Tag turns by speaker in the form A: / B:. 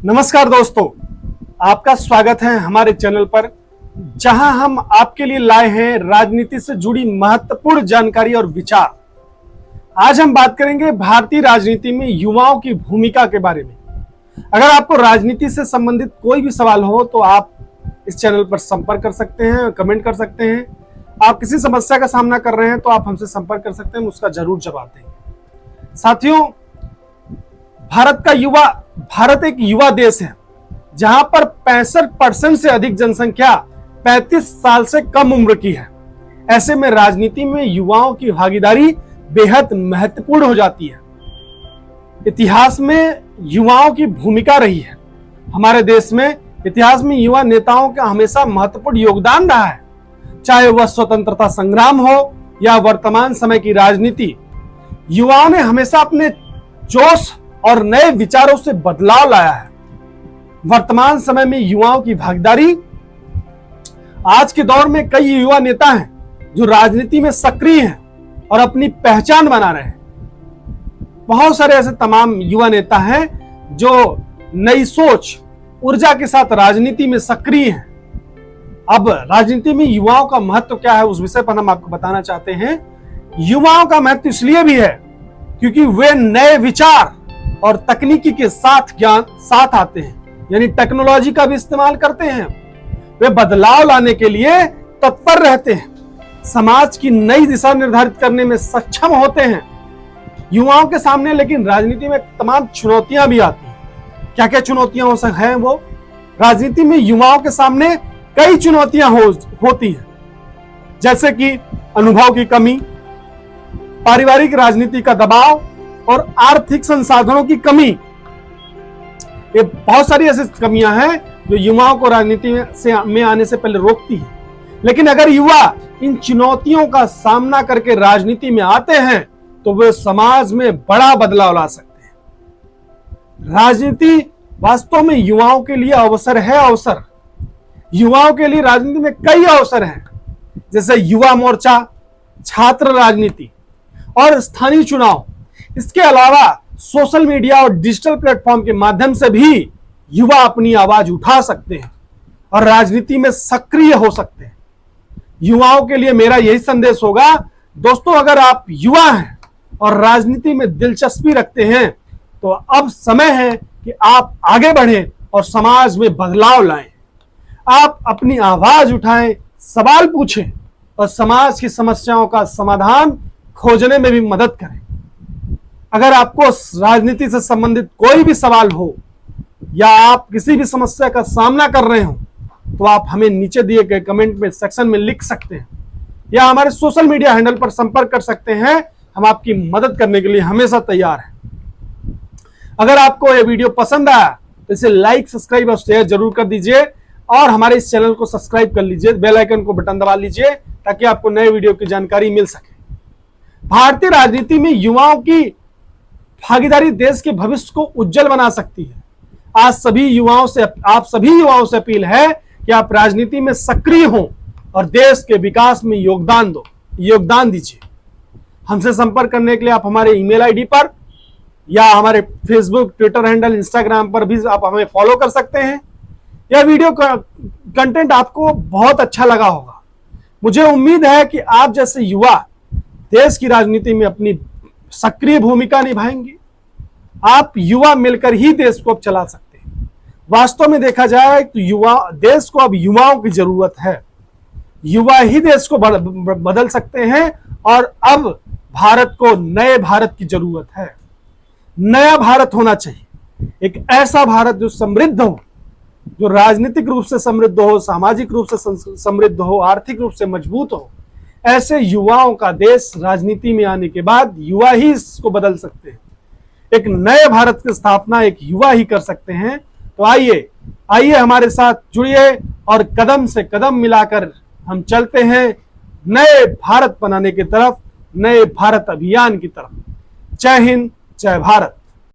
A: नमस्कार दोस्तों, आपका स्वागत है हमारे चैनल पर, जहां हम आपके लिए लाए हैं राजनीति से जुड़ी महत्वपूर्ण जानकारी और विचार। आज हम बात करेंगे भारतीय राजनीति में युवाओं की भूमिका के बारे में। अगर आपको राजनीति से संबंधित कोई भी सवाल हो तो आप इस चैनल पर संपर्क कर सकते हैं, कमेंट कर सकते हैं। आप किसी समस्या का सामना कर रहे हैं तो आप हमसे संपर्क कर सकते हैं, हम उसका जरूर जवाब देंगे। साथियों, भारत एक युवा देश है जहां पर 65% से अधिक जनसंख्या 35 साल से कम उम्र की है। ऐसे में राजनीति में युवाओं की भागीदारी बेहद महत्वपूर्ण हो जाती है। इतिहास में युवाओं की भूमिका रही है। हमारे देश में इतिहास में युवा नेताओं का हमेशा महत्वपूर्ण योगदान रहा है, चाहे वह स्वतंत्रता संग्राम हो या वर्तमान समय की राजनीति। युवाओं ने हमेशा अपने जोश और नए विचारों से बदलाव लाया है। वर्तमान समय में युवाओं की भागीदारी, आज के दौर में कई युवा नेता हैं जो राजनीति में सक्रिय हैं और अपनी पहचान बना रहे हैं। बहुत सारे ऐसे तमाम युवा नेता हैं जो नई सोच, ऊर्जा के साथ राजनीति में सक्रिय हैं। अब राजनीति में युवाओं का महत्व क्या है, उस विषय पर हम आपको बताना चाहते हैं। युवाओं का महत्व इसलिए भी है क्योंकि वे नए विचार और तकनीकी के साथ आते हैं, यानी टेक्नोलॉजी का भी इस्तेमाल करते हैं। वे बदलाव लाने के लिए तत्पर रहते हैं, समाज की नई दिशा निर्धारित करने में सक्षम होते हैं। युवाओं के सामने लेकिन राजनीति में तमाम चुनौतियां भी आती हैं। क्या क्या चुनौतियां हो सकती हैं वो? राजनीति में युवाओं के सामने कई चुनौतियां होती हैं, जैसे कि अनुभव की कमी, पारिवारिक राजनीति का दबाव और आर्थिक संसाधनों की कमी। ये बहुत सारी ऐसी कमियां हैं जो युवाओं को राजनीति में आने से पहले रोकती है। लेकिन अगर युवा इन चुनौतियों का सामना करके राजनीति में आते हैं तो वे समाज में बड़ा बदलाव ला सकते हैं। राजनीति वास्तव में युवाओं के लिए अवसर। युवाओं के लिए राजनीति में कई अवसर हैं, जैसे युवा मोर्चा, छात्र राजनीति और स्थानीय चुनाव। इसके अलावा सोशल मीडिया और डिजिटल प्लेटफॉर्म के माध्यम से भी युवा अपनी आवाज उठा सकते हैं और राजनीति में सक्रिय हो सकते हैं। युवाओं के लिए मेरा यही संदेश होगा दोस्तों, अगर आप युवा हैं और राजनीति में दिलचस्पी रखते हैं तो अब समय है कि आप आगे बढ़ें और समाज में बदलाव लाएं। आप अपनी आवाज उठाएं, सवाल पूछें और समाज की समस्याओं का समाधान खोजने में भी मदद करें। अगर आपको राजनीति से संबंधित कोई भी सवाल हो या आप किसी भी समस्या का सामना कर रहे हो तो आप हमें नीचे दिए गए कमेंट में सेक्शन में लिख सकते हैं या हमारे सोशल मीडिया हैंडल पर संपर्क कर सकते हैं। हम आपकी मदद करने के लिए हमेशा तैयार हैं। अगर आपको यह वीडियो पसंद आया तो इसे लाइक, सब्सक्राइब और शेयर जरूर कर दीजिए और हमारे इस चैनल को सब्सक्राइब कर लीजिए, बेल आइकन को बटन दबा लीजिए ताकि आपको नए वीडियो की जानकारी मिल सके। भारतीय राजनीति में युवाओं की भागीदारी देश के भविष्य को उज्जवल बना सकती है। आज आप सभी युवाओं से अपील है कि आप राजनीति में सक्रिय हों और देश के विकास में योगदान दीजिए। हमसे संपर्क करने के लिए आप हमारे ईमेल आईडी पर या हमारे फेसबुक, ट्विटर हैंडल, इंस्टाग्राम पर भी आप हमें फॉलो कर सकते हैं। यह वीडियो कंटेंट आपको बहुत अच्छा लगा होगा। मुझे उम्मीद है कि आप जैसे युवा देश की राजनीति में अपनी सक्रिय भूमिका निभाएंगे। आप युवा मिलकर ही देश को अब चला सकते हैं। वास्तव में देखा जाए तो देश को अब युवाओं की जरूरत है। युवा ही देश को बदल सकते हैं और अब भारत को नए भारत की जरूरत है। नया भारत होना चाहिए, एक ऐसा भारत जो समृद्ध हो, जो राजनीतिक रूप से समृद्ध हो, सामाजिक रूप से समृद्ध हो, आर्थिक रूप से मजबूत हो। ऐसे युवाओं का देश राजनीति में आने के बाद युवा ही इसको बदल सकते हैं। एक नए भारत की स्थापना एक युवा ही कर सकते हैं। तो आइए हमारे साथ जुड़िए और कदम से कदम मिलाकर हम चलते हैं नए भारत बनाने की तरफ, नए भारत अभियान की तरफ। जय हिंद, जय भारत।